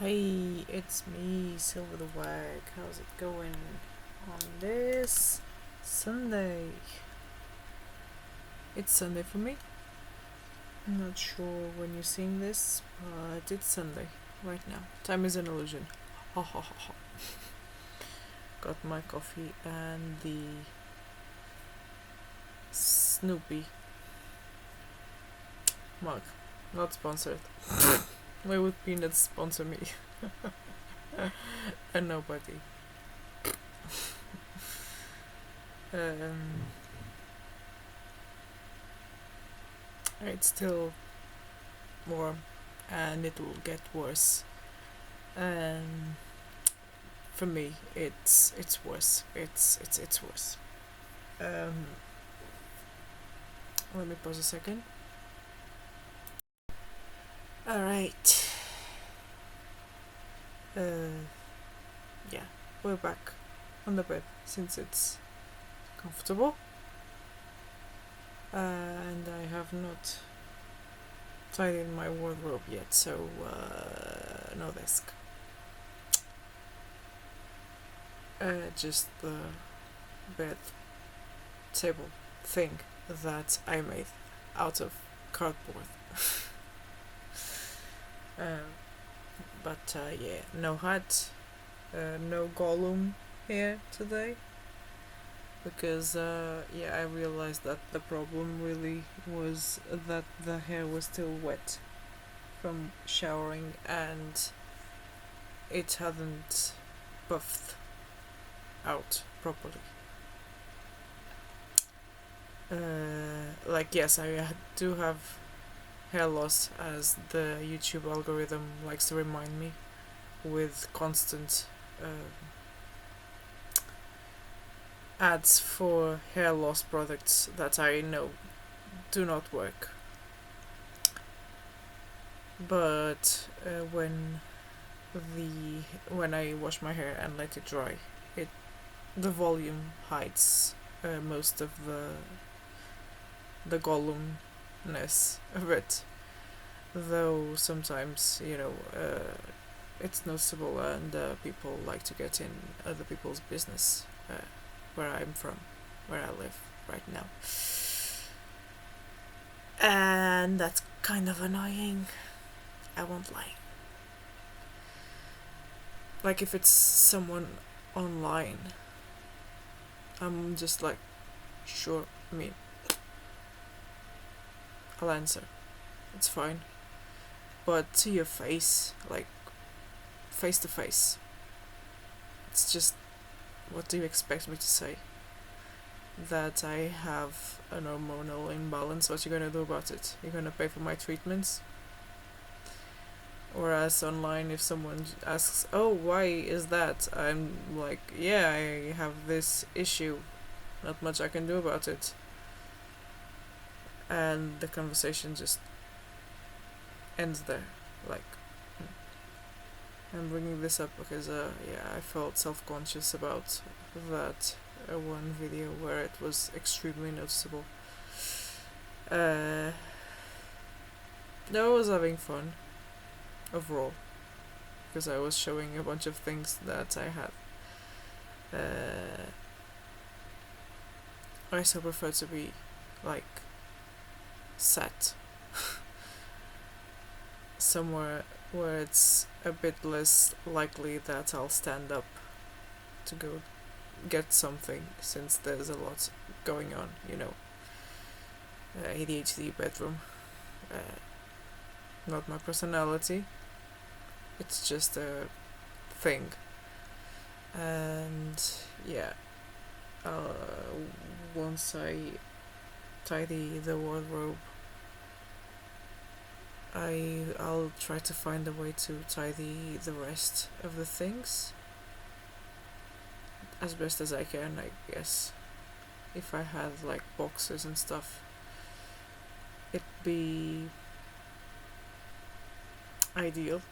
Hey, it's me, Silver the Wag. How's it going on this Sunday? It's Sunday for me. I'm not sure when you're seeing this, but it's Sunday right now. Time is an illusion. Ha ha ha ha. Got my coffee and the Snoopy mug. Not sponsored. Why would peanuts sponsor me? And nobody. Um, it's still warm and it will get worse. For me, it's worse. It's worse. Um, Let me pause a second. All right. Yeah, we're back on the bed since it's comfortable, and I have not tidied my wardrobe yet, so no desk. Just the bed table thing that I made out of cardboard. But yeah, no hat, no Gollum here today, because yeah, I realized that the problem really was that the hair was still wet from showering and it hadn't buffed out properly. Like, yes, I do have hair loss, as the YouTube algorithm likes to remind me, with constant ads for hair loss products that I know do not work. But when I wash my hair and let it dry, the volume hides most of the Gollumness of it. Though sometimes, it's noticeable, and people like to get in other people's business, where I'm from, where I live right now. And that's kind of annoying, I won't lie. Like, if it's someone online, I'm just like, sure, I'll answer. It's fine. But to your face, like, face to face, it's just, what do you expect me to say? That I have an hormonal imbalance? What you gonna do about it? You're gonna pay for my treatments? Whereas online, if someone asks, oh, why is that? I'm like, yeah, I have this issue. Not much I can do about it. And the conversation just ends there. Like, I'm bringing this up because, yeah, I felt self-conscious about that one video where it was extremely noticeable. No, I was having fun overall, because I was showing a bunch of things that I had. I still prefer to be, like, sat somewhere where it's a bit less likely that I'll stand up to go get something, since there's a lot going on, ADHD bedroom. Not my personality, it's just a thing. And yeah, once I tidy the wardrobe, I'll try to find a way to tidy the rest of the things as best as I can, I guess. If I had, like, boxes and stuff, it'd be ideal,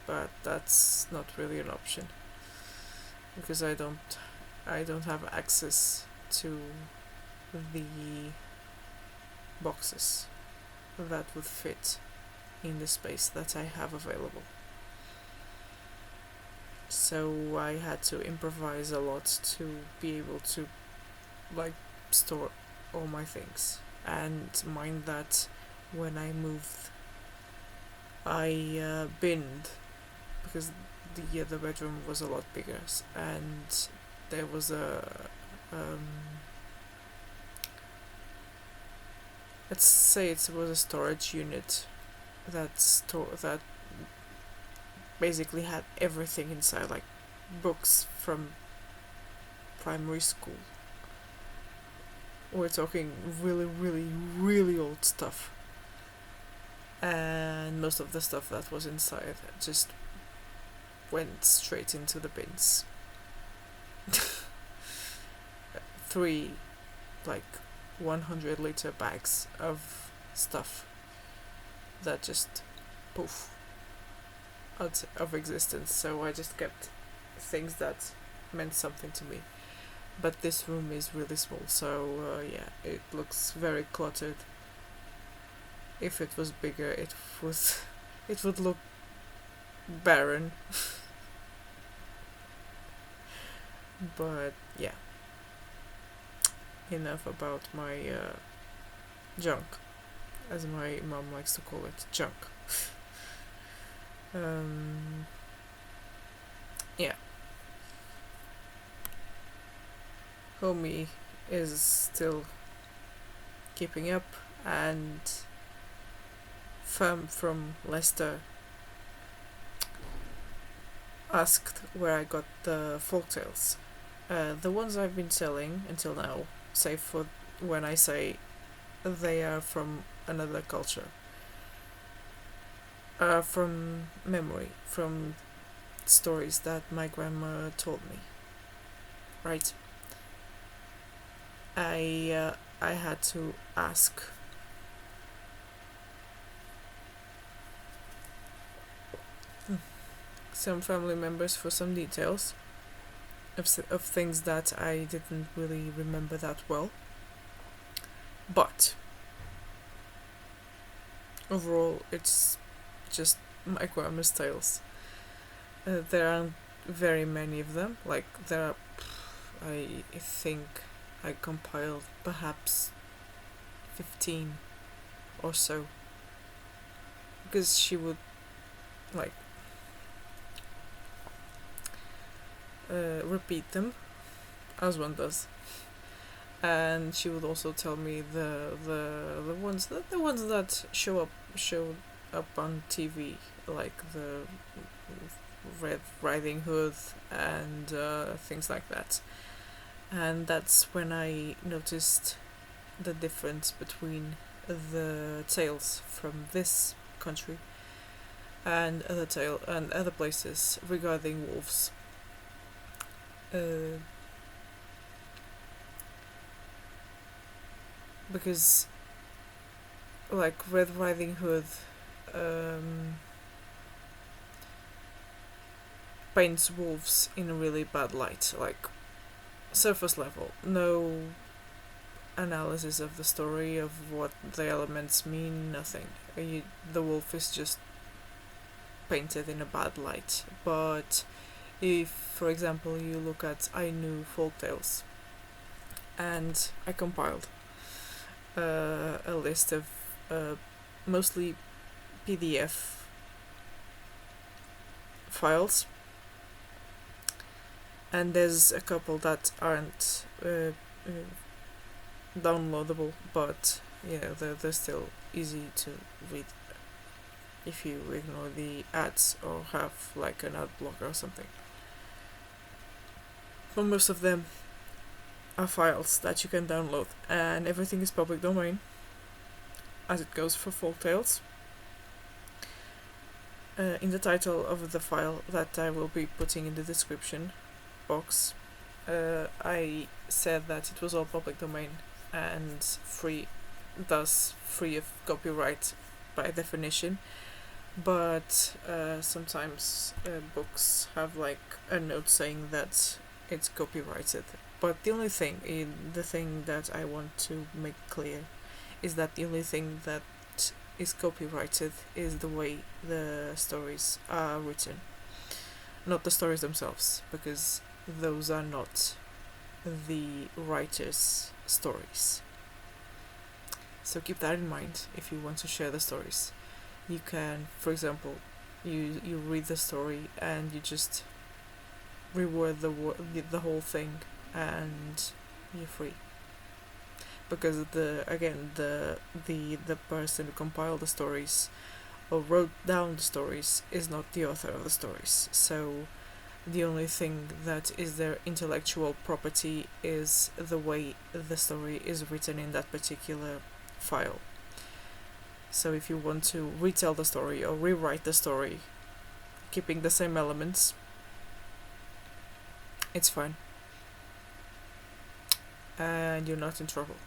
but that's not really an option, because I don't have access to the boxes that would fit in the space that I have available. so I had to improvise a lot to be able to like store all my things. And mind that when I moved, I binned because the bedroom was a lot bigger, and there was a um, let's say it was a storage unit that basically had everything inside, like books from primary school. We're talking really, really, really old stuff. And most of the stuff that was inside just went straight into the bins. 3 like 100-liter bags of stuff that just poof out of existence. So I just kept things that meant something to me. But this room is really small, so yeah, it looks very cluttered. If it was bigger, it would look barren. But yeah, enough about my junk, as my mom likes to call it, junk. Yeah. Homie is still keeping up, and Fam from Leicester asked where I got the folktales. The ones I've been selling until now, save for when I say they are from another culture. From memory, from stories that my grandma told me. Right? I had to ask some family members for some details of things that I didn't really remember that well. But overall, it's just my grandma's tales. There aren't very many of them. Like, there are, I think I compiled perhaps 15 or so. Because she would, like, repeat them, as one does. And she would also tell me the ones that showed up on TV, like the Red Riding Hood and things like that. And that's when I noticed the difference between the tales from this country and other places regarding wolves. Because, like, Red Riding Hood paints wolves in a really bad light, like surface level, no analysis of the story, of what the elements mean, nothing. The wolf is just painted in a bad light. But if, for example, you look at Ainu folktales, and I compiled a list of mostly PDF files, and there's a couple that aren't downloadable, but they're still easy to read if you ignore the ads or have like an ad blocker or something. But most of them are files that you can download, and everything is public domain, as it goes for folktales. In the title of the file that I will be putting in the description box, I said that it was all public domain and free, thus free of copyright by definition. But sometimes books have like a note saying that it's copyrighted. But the thing that I want to make clear is that the only thing that is copyrighted is the way the stories are written. not the stories themselves, because those are not the writer's stories. So keep that in mind if you want to share the stories. You can, for example, you read the story and you just reword the whole thing, and you're free. Because the person who compiled the stories or wrote down the stories is not the author of the stories. So the only thing that is their intellectual property is the way the story is written in that particular file. So if you want to retell the story or rewrite the story, keeping the same elements, it's fine. And you're not in trouble.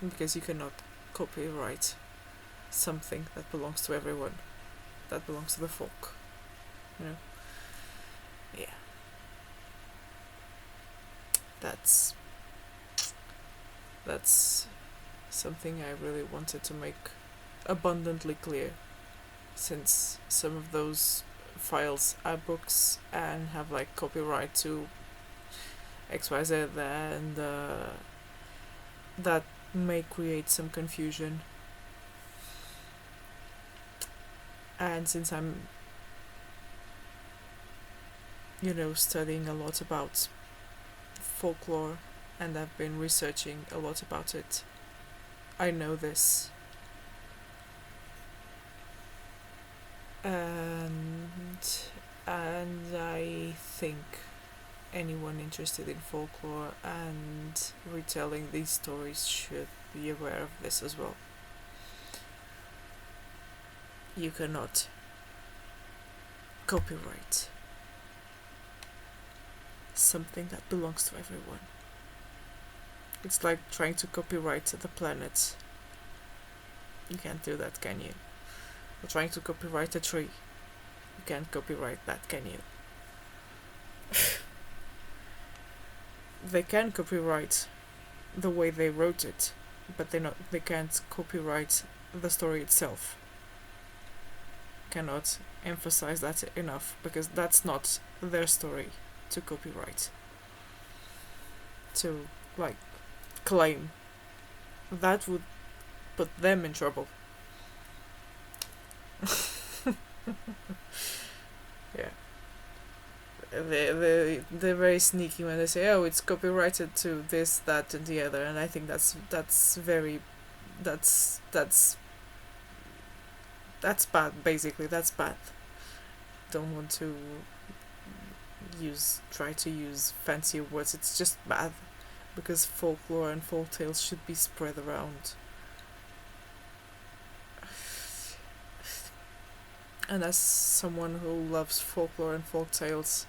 Because you cannot copyright something that belongs to everyone. That belongs to the folk. You know? Yeah. That's something I really wanted to make abundantly clear, since some of those files are books and have like copyright to XYZ, and that may create some confusion. And since I'm studying a lot about folklore and I've been researching a lot about it, I know this. And I think anyone interested in folklore and retelling these stories should be aware of this as well. You cannot copyright something that belongs to everyone. It's like trying to copyright the planet. You can't do that, can you? Or trying to copyright a tree. You can't copyright that, can you? They can copyright the way they wrote it, but they can't copyright the story itself. Cannot emphasize that enough, because that's not their story to copyright. To claim. That would put them in trouble. Yeah. They're very sneaky when they say, oh, it's copyrighted to this, that, and the other, and I think that's bad. Basically, that's bad. Don't want to try to use fancier words. It's just bad, because folklore and folk tales should be spread around. And as someone who loves folklore and folk tales,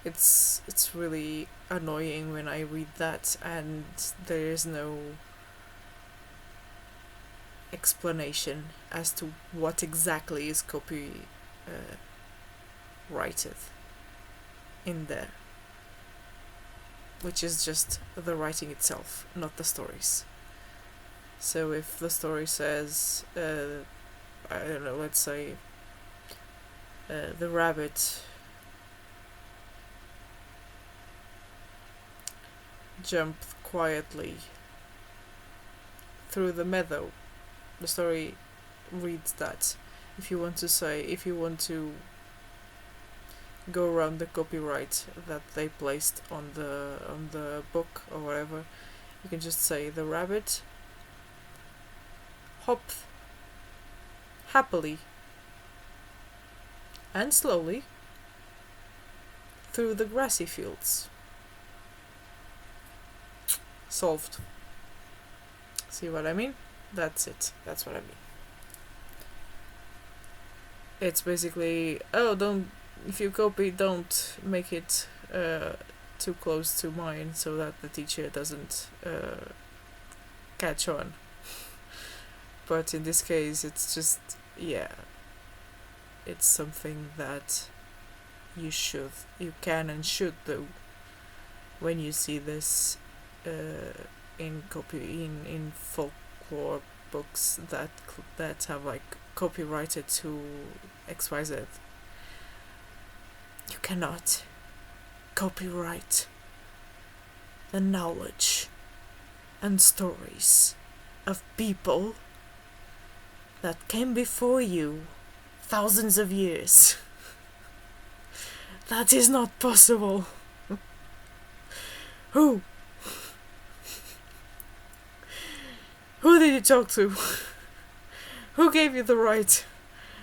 it's really annoying when I read that and there is no explanation as to what exactly is copyrighted in there, which is just the writing itself, not the stories. So if the story says, I don't know, let's say the rabbit jumped quietly through the meadow, the story reads that. If you want to go around the copyright that they placed on the book or whatever, you can just say the rabbit hopped happily and slowly through the grassy fields. Solved. See what I mean? That's it. That's what I mean. It's basically, if you copy, don't make it too close to mine so that the teacher doesn't catch on. But in this case, it's just, it's something that you can and should do when you see this in folklore books that have copyrighted to XYZ. cannot copyright the knowledge and stories of people that came before you thousands of years. That is not possible. Who? Who did you talk to? Who gave you the right?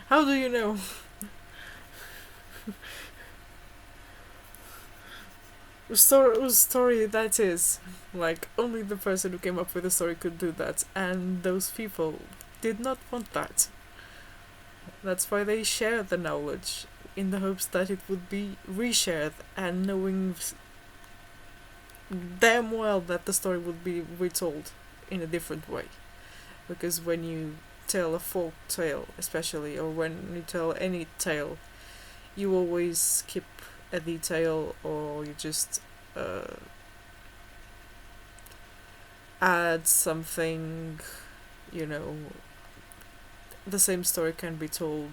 How do you know? Whose story that is. Like, only the person who came up with the story could do that, and those people did not want that. That's why they shared the knowledge, in the hopes that it would be reshared, and knowing damn well that the story would be retold in a different way. Because when you tell a folk tale, especially, or when you tell any tale, you always skip a detail, or you just add something, you know. The same story can be told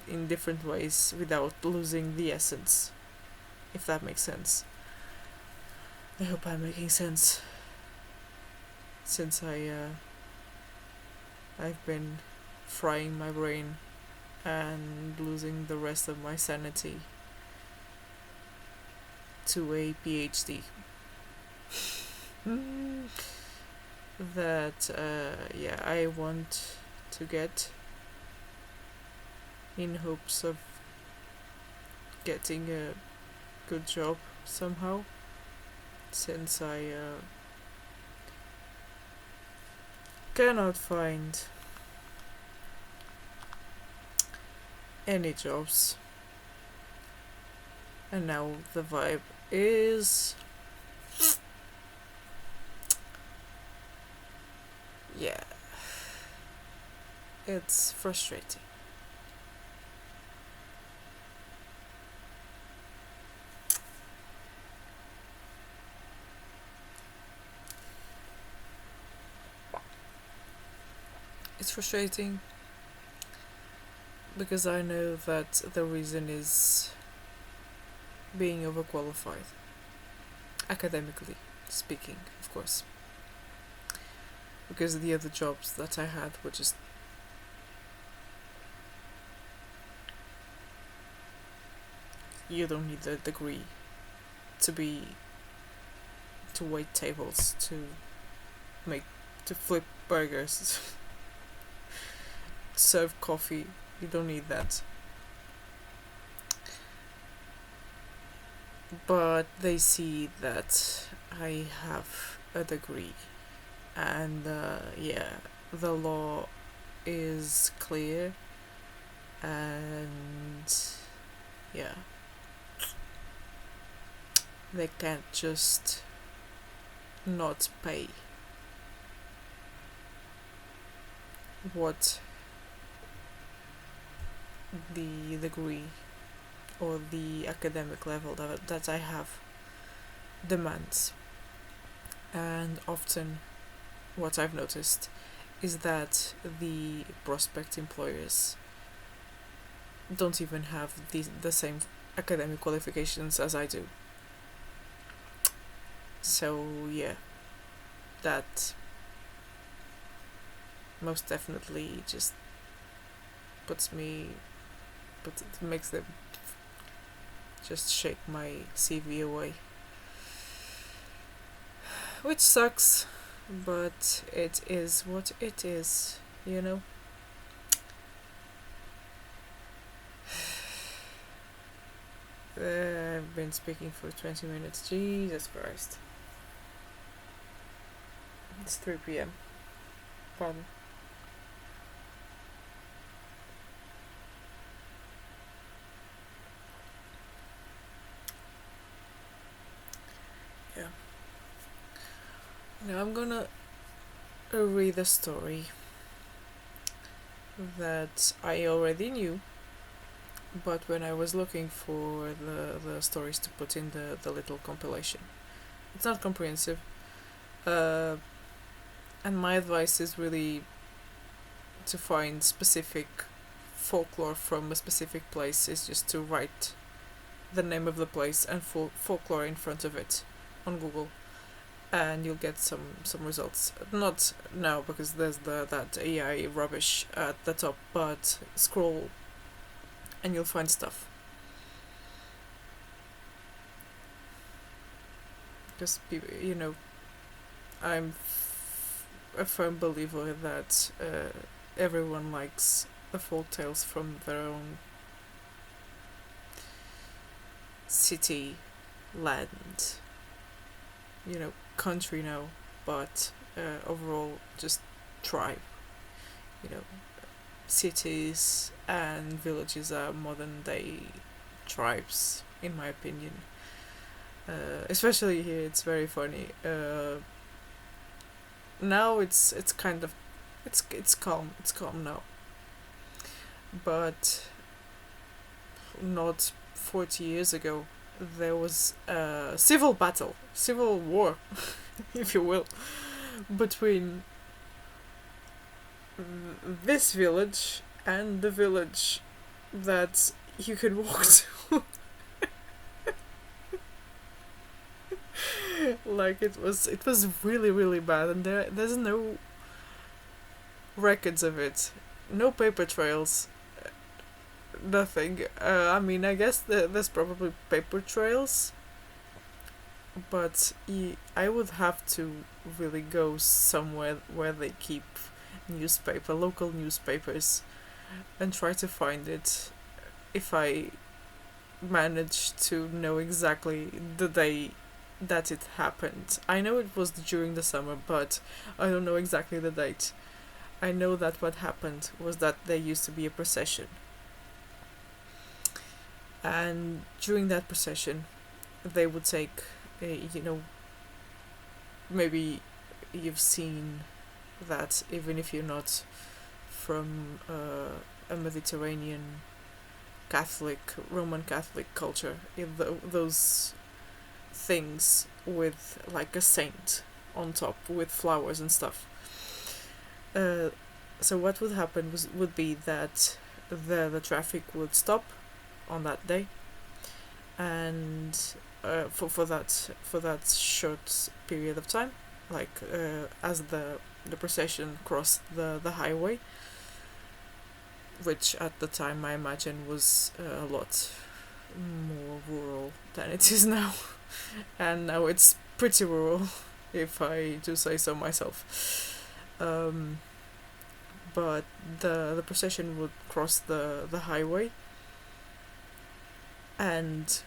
in different ways without losing the essence, if that makes sense. I hope I'm making sense, since I've been frying my brain and losing the rest of my sanity to a PhD. That I want to get, in hopes of getting a good job somehow, since I cannot find any jobs, and now the vibe is it's frustrating. It's frustrating because I know that the reason is being overqualified, academically speaking, of course. Because the other jobs that I had were just you don't need a degree to wait tables, to flip burgers, serve coffee. You don't need that. But they see that I have a degree, and the law is clear, and they can't just not pay what the degree or the academic level that I have demands. And often what I've noticed is that the prospect employers don't even have the same academic qualifications as I do. So that most definitely just makes them just shake my CV away, which sucks, but it is what it is, you know. I've been speaking for 20 minutes. Jesus Christ. It's 3 p.m. Pardon. Now I'm gonna read a story that I already knew, but when I was looking for the stories to put in the little compilation, it's not comprehensive, and my advice is really to find specific folklore from a specific place, is just to write the name of the place and folklore in front of it on Google, and you'll get some results. Not now because there's that AI rubbish at the top, but scroll and you'll find stuff. Because I'm a firm believer that everyone likes the folk tales from their own city, land, country now, but overall just tribe. Cities and villages are modern day tribes, in my opinion. Especially here, it's very funny. Now it's kind of it's calm. It's calm now, but not 40 years ago. There was a civil war, if you will, between this village and the village that you can walk to. Like it was really, really bad, and there's no records of it, no paper trails, nothing. I mean, I guess there's probably paper trails, but I would have to really go somewhere where they keep local newspapers, and try to find it if I manage to know exactly the day that it happened. I know it was during the summer, but I don't know exactly the date. I know that what happened was that there used to be a procession, and during that procession they would take maybe you've seen that, even if you're not from a Mediterranean Roman Catholic culture, those things with like a saint on top with flowers and stuff. So what would happen would be that the traffic would stop on that day, and for that short period of time, like as the procession crossed the highway, which at the time I imagine was a lot more rural than it is now. And now it's pretty rural, if I do say so myself. But the procession would cross the highway, and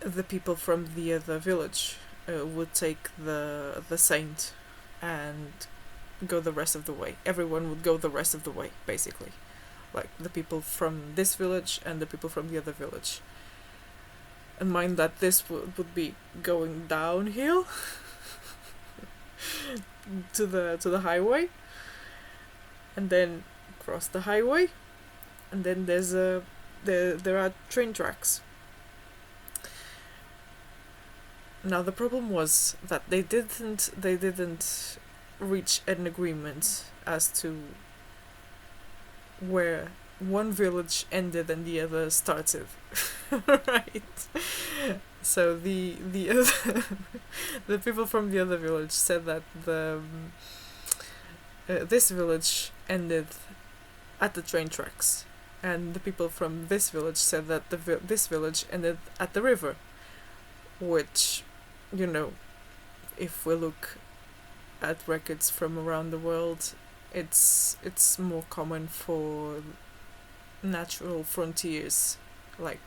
the people from the other village would take the saint and go the rest of the way. Everyone would go the rest of the way, basically. Like the people from this village and the people from the other village. And mind that this would be going downhill to the highway, and then cross the highway, and then there are train tracks. Now the problem was that they didn't reach an agreement as to where one village ended and the other started. Right? So the other the people from the other village said that this village ended at the train tracks, and the people from this village said that this village ended at the river, which, if we look at records from around the world, it's more common for natural frontiers, like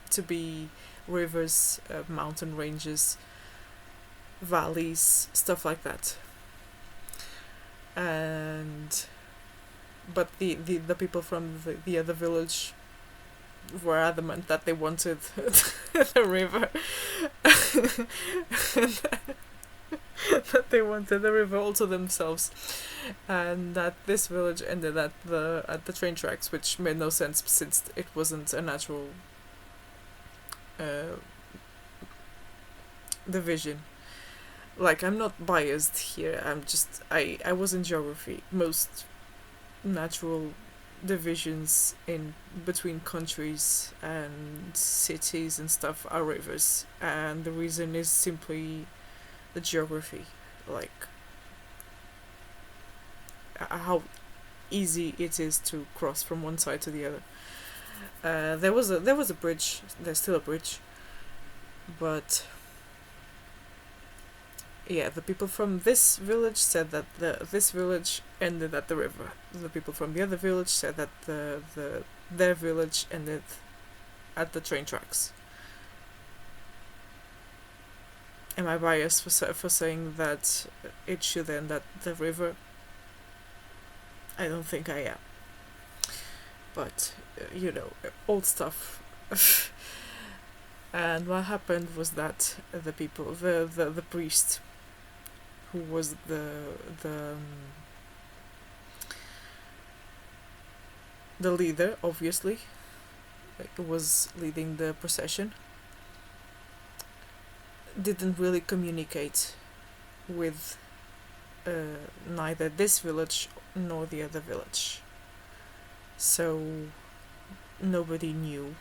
to be rivers, mountain ranges, valleys, stuff like that. But the people from the other village were adamant that they wanted the river. That they wanted the river all to themselves, and that this village ended at the train tracks, which made no sense since it wasn't a natural division. Like, I'm not biased here, I was in geography. Most natural divisions in between countries and cities and stuff are rivers, and the reason is simply the geography, like how easy it is to cross from one side to the other. There was a bridge. There's still a bridge, but yeah, the people from this village said that this village ended at the river. The people from the other village said that their village ended at the train tracks. Am I biased for saying that it should end at the river? I don't think I am. But, old stuff. And what happened was that the priest, who was the leader, obviously, was leading the procession, didn't really communicate with neither this village nor the other village. So nobody knew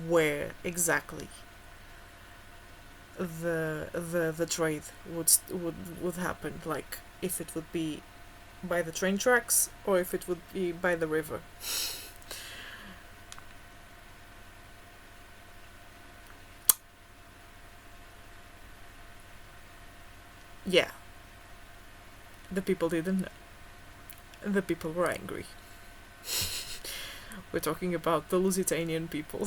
where exactly the trade would happen, like if it would be by the train tracks or if it would be by the river. Yeah, the people didn't know. The people were angry. We're talking about the Lusitanian people.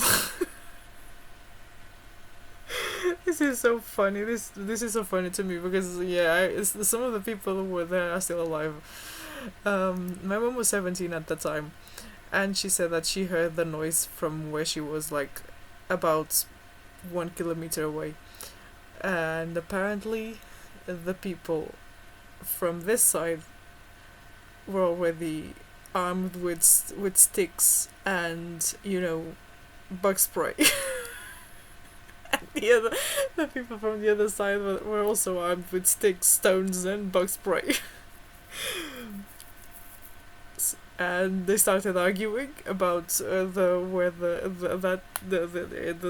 This is so funny. This is so funny to me because some of the people who were there are still alive. My mom was 17 at the time, and she said that she heard the noise from where she was, like about 1 kilometer away, and apparently the people from this side were already armed with sticks and bug spray. And the people from the other side were also armed with sticks, stones, and bug spray. And they started arguing about where the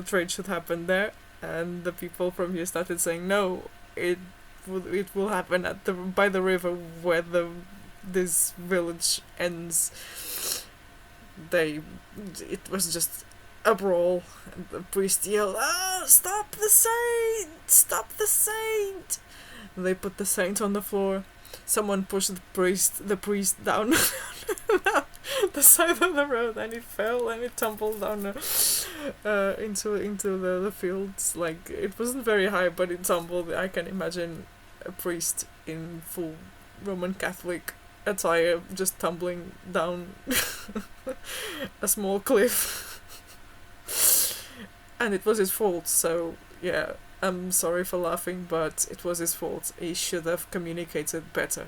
train should happen there, and the people from here started saying no, it will happen by the river where this village ends. It was just a brawl, and the priest yelled, stop the saint! Stop the saint! They put the saint on the floor. Someone pushed the priest down the side of the road, and it fell and it tumbled down into the fields. Like, it wasn't very high, but it tumbled. I can imagine a priest in full Roman Catholic attire just tumbling down a small cliff. And it was his fault, so yeah, I'm sorry for laughing, but it was his fault. He should have communicated better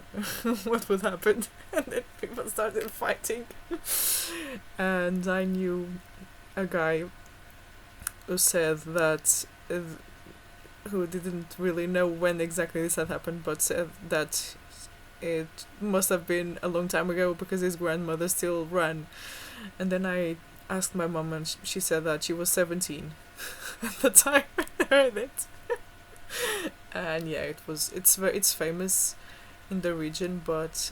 what would happen. And then people started fighting. And I knew a guy who said that, who didn't really know when exactly this had happened, but said that it must have been a long time ago because his grandmother still ran. And then I asked my mom, and she said that she was 17 at the time I heard it. And yeah, it's famous in the region, but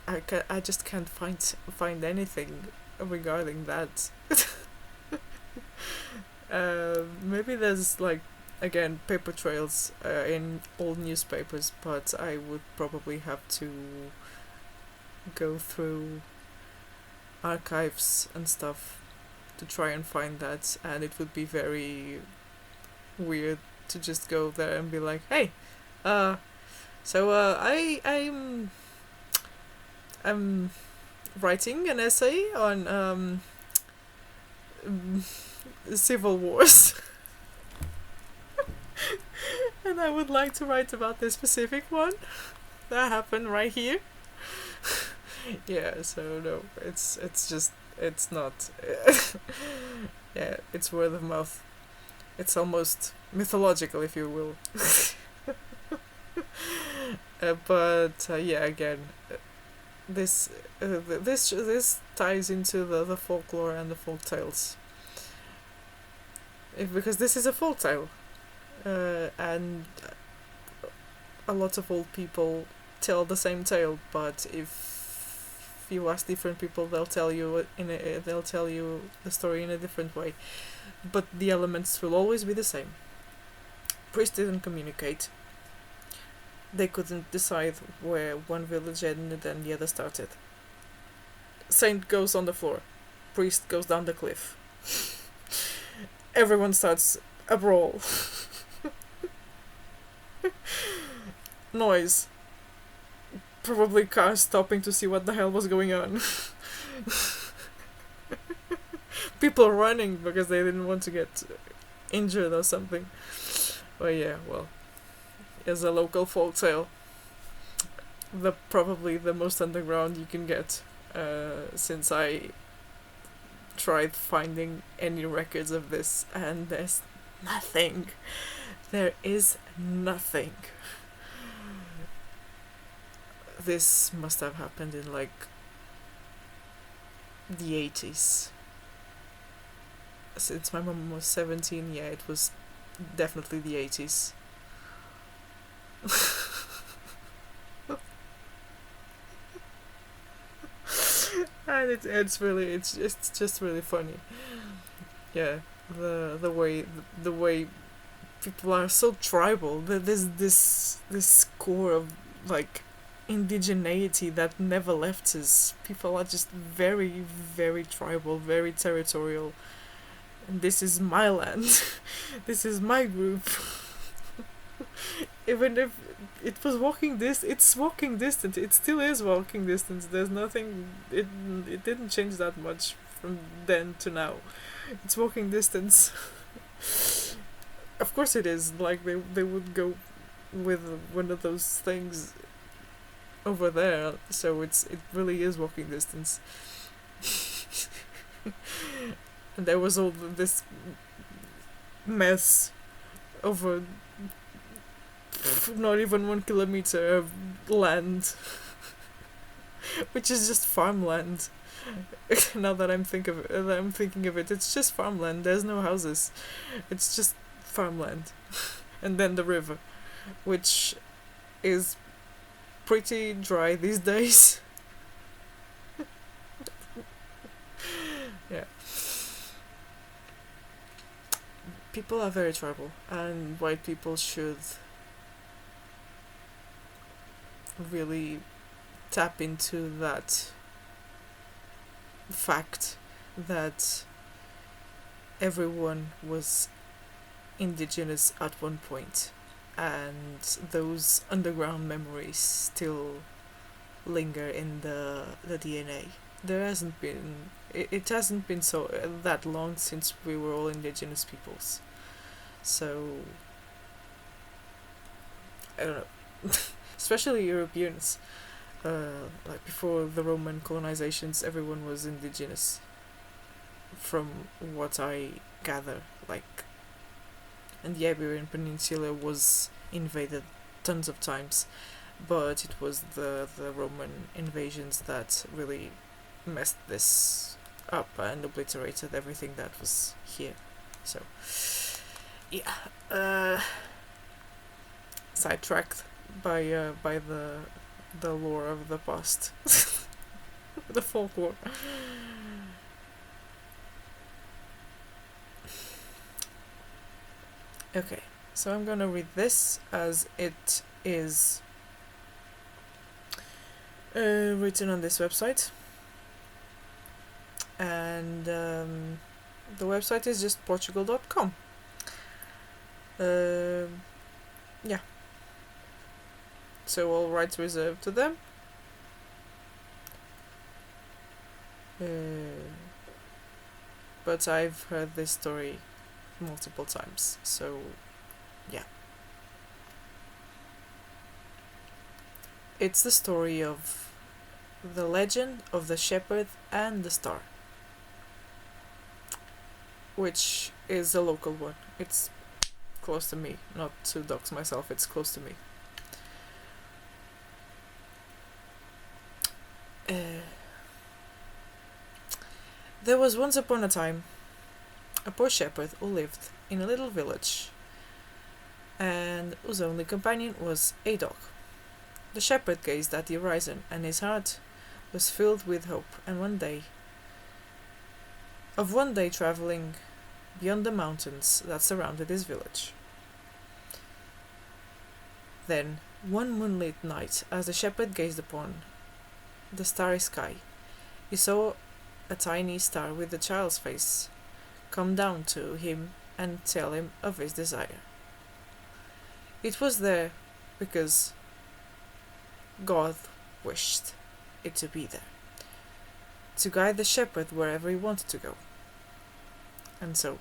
I just can't find anything regarding that. Maybe there's, like, again, paper trails in old newspapers, but I would probably have to go through archives and stuff to try and find that, and it would be very weird to just go there and be like, hey, I'm writing an essay on civil wars. And I would like to write about this specific one that happened right here. Yeah, so no, it's not. Yeah, it's word of mouth. It's almost mythological, if you will. But yeah, again, this ties into the folklore and the folk tales. Because this is a folk tale, and a lot of old people tell the same tale, but if you ask different people, they'll tell you the story in a different way. But the elements will always be the same. Priests didn't communicate. They couldn't decide where one village ended and the other started. Saint goes on the floor. Priest goes down the cliff. Everyone starts a brawl. Noise. Probably cars stopping to see what the hell was going on. People running because they didn't want to get injured or something. But yeah, well, as a local folk tale, probably the most underground you can get, since I tried finding any records of this, and there's nothing. There is nothing. This must have happened in like the 80s. Since my mum was 17, yeah, it was definitely the 80s. And it's just really funny. Yeah, the way people are so tribal. There's this core of like indigeneity that never left us. People are just very, very tribal, very territorial. And this is my land. This is my group. Even if it was it's walking distance. It still is walking distance. There's nothing. It didn't change that much from then to now. It's walking distance. Of course it is. Like they would go with one of those things over there. So it really is walking distance. And there was all this mess over not even 1 kilometer of land, which is just farmland. Now that I'm thinking of it, it's just farmland. There's no houses. It's just farmland, and then the river, which is pretty dry these days. Yeah. People are very tribal, and white people should really tap into that fact that everyone was indigenous at one point, and those underground memories still linger in the DNA. There hasn't been it hasn't been so that long since we were all indigenous peoples, so I don't know. Especially Europeans, like before the Roman colonizations, everyone was indigenous, from what I gather. Like, and the Iberian Peninsula was invaded tons of times, but it was the Roman invasions that really messed this up and obliterated everything that was here. So, yeah, sidetracked by the lore of the past, the folklore. Okay, so I'm gonna read this as it is written on this website, and the website is just portugal.com. Yeah. So all rights reserved to them. But I've heard this story multiple times, so yeah. It's the story of the legend of the shepherd and the star, which is a local one. It's close to me, not to dox myself, it's close to me. There was once upon a time a poor shepherd who lived in a little village and whose only companion was a dog. The shepherd gazed at the horizon and his heart was filled with hope and one day travelling beyond the mountains that surrounded his village. Then, one moonlit night, as the shepherd gazed upon the starry sky, he saw a tiny star with a child's face come down to him and tell him of his desire. It was there because God wished it to be there, to guide the shepherd wherever he wanted to go. And so,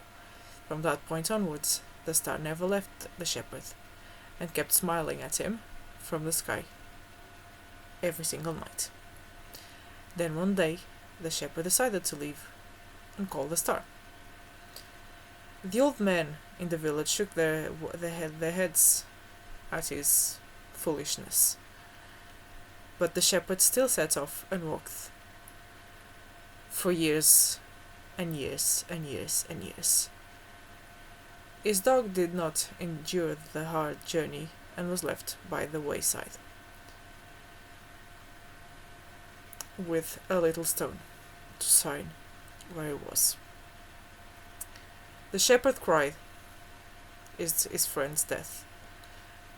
from that point onwards, the star never left the shepherd and kept smiling at him from the sky every single night. Then one day, the shepherd decided to leave and call the star. The old men in the village shook their heads at his foolishness, but the shepherd still set off and walked for years and years and years and years. His dog did not endure the hard journey and was left by the wayside with a little stone to sign where he was. The shepherd cried his friend's death,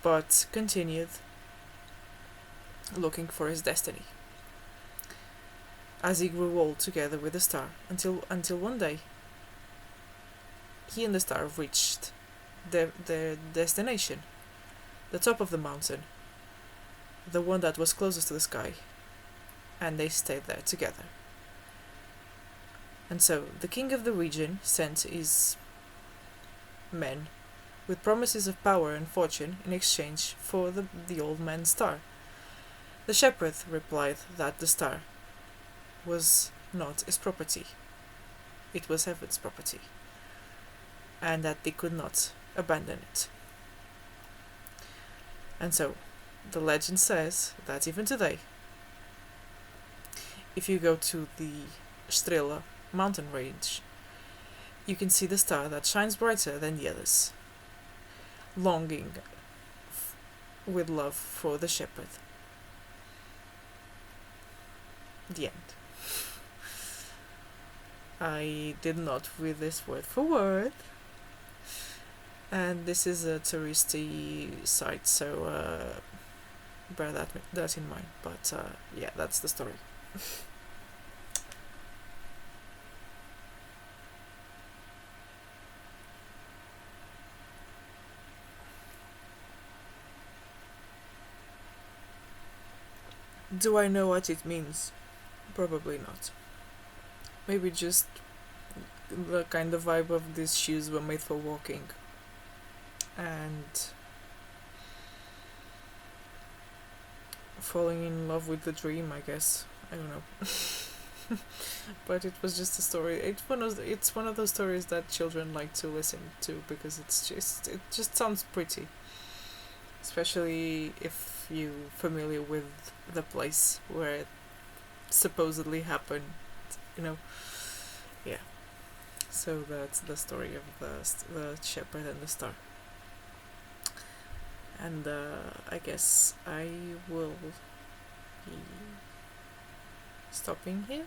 but continued looking for his destiny as he grew old together with the star until one day he and the star reached their destination, the top of the mountain, the one that was closest to the sky, and they stayed there together. And so the king of the region sent his men with promises of power and fortune in exchange for the old man's star. The shepherd replied that the star was not his property, it was heaven's property, and that they could not abandon it. And so the legend says that even today, if you go to the Estrela mountain range, you can see the star that shines brighter than the others, longing with love for the shepherd. The end. I did not read this word for word, and this is a touristy site, so bear that in mind. But yeah, that's the story. Do I know what it means? Probably not. Maybe just the kind of vibe of these shoes were made for walking. And falling in love with the dream, I guess. I don't know. But it was just a story. It's one of those stories that children like to listen to because it just sounds pretty. Especially if you're familiar with the place where it supposedly happened, you know. Yeah. So that's the story of the shepherd and the star. And I guess I will be stopping here.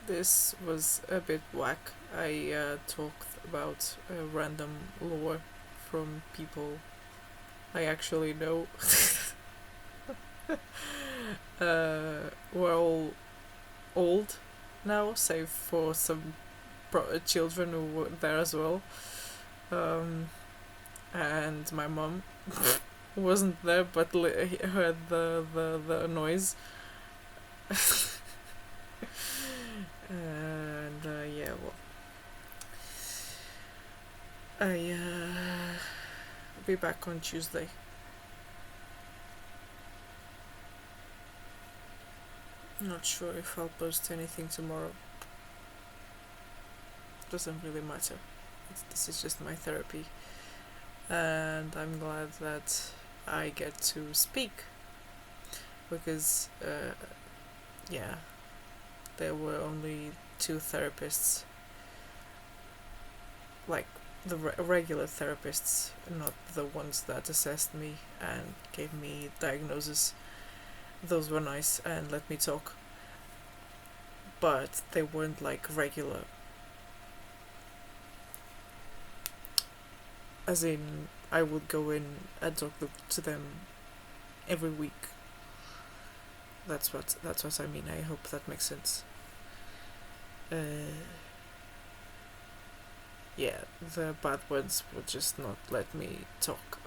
This was a bit whack. I talked about random lore from people I actually know. We're all old now, save for some children who were there as well. And my mom wasn't there, but heard the noise. And yeah, well, I'll be back on Tuesday. Not sure if I'll post anything tomorrow. Doesn't really matter. This is just my therapy, and I'm glad that I get to speak because yeah, there were only 2 therapists, like the regular therapists, not the ones that assessed me and gave me diagnosis. Those were nice and let me talk, but they weren't like regular. As in, I would go in and talk to them every week. That's what I mean. I hope that makes sense. Yeah, the bad ones would just not let me talk.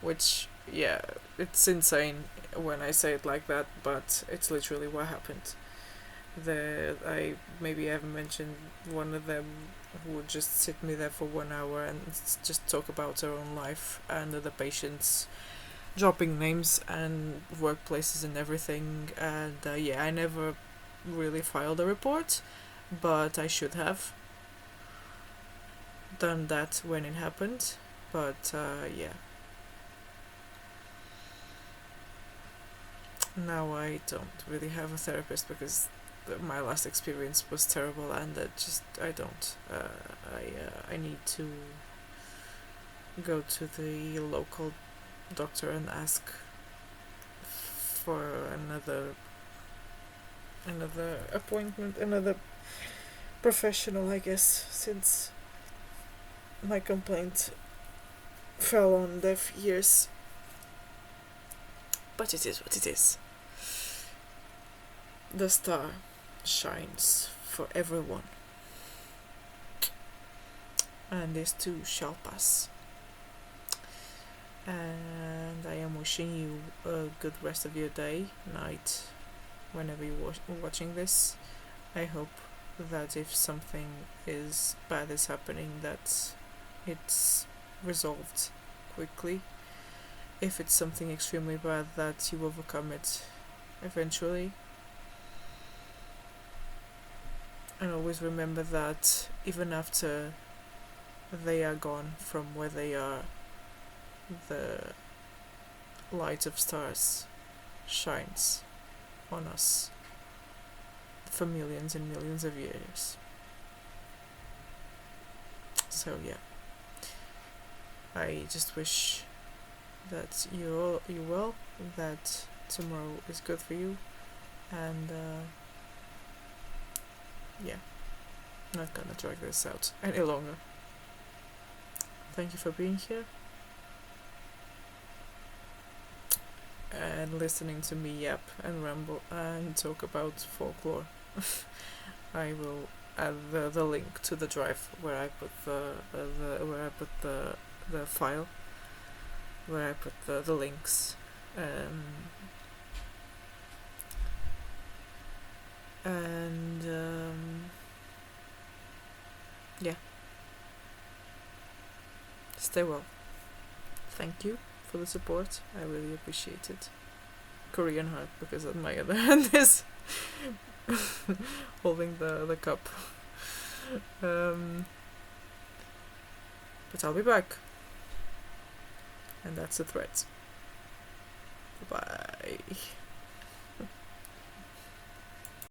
Which, yeah, it's insane when I say it like that, but it's literally what happened. I maybe haven't mentioned one of them who would just sit me there for 1 hour and just talk about her own life and the patients, dropping names and workplaces and everything. And yeah, I never really filed a report, but I should have done that when it happened. But yeah, now I don't really have a therapist because my last experience was terrible, and I don't. I need to go to the local doctor and ask for another appointment, another professional, I guess, since my complaint fell on deaf ears. But it is what it is. The star shines for everyone, and this too shall pass. And I am wishing you a good rest of your day, night, whenever you're watching this. I hope that if something bad is happening, that it's resolved quickly. If it's something extremely bad, that you overcome it eventually. And always remember that even after they are gone from where they are, the light of stars shines on us for millions and millions of years. So yeah, I just wish that you're well, that tomorrow is good for you, and yeah, not gonna drag this out any longer. Thank you for being here and listening to me yap and ramble and talk about folklore. I will add the link to the drive where I put the file, where I put the links. Yeah, stay well. Thank you for the support. I really appreciate it. Korean heart, because on my other hand is holding the cup. But I'll be back. And that's the threat. Bye.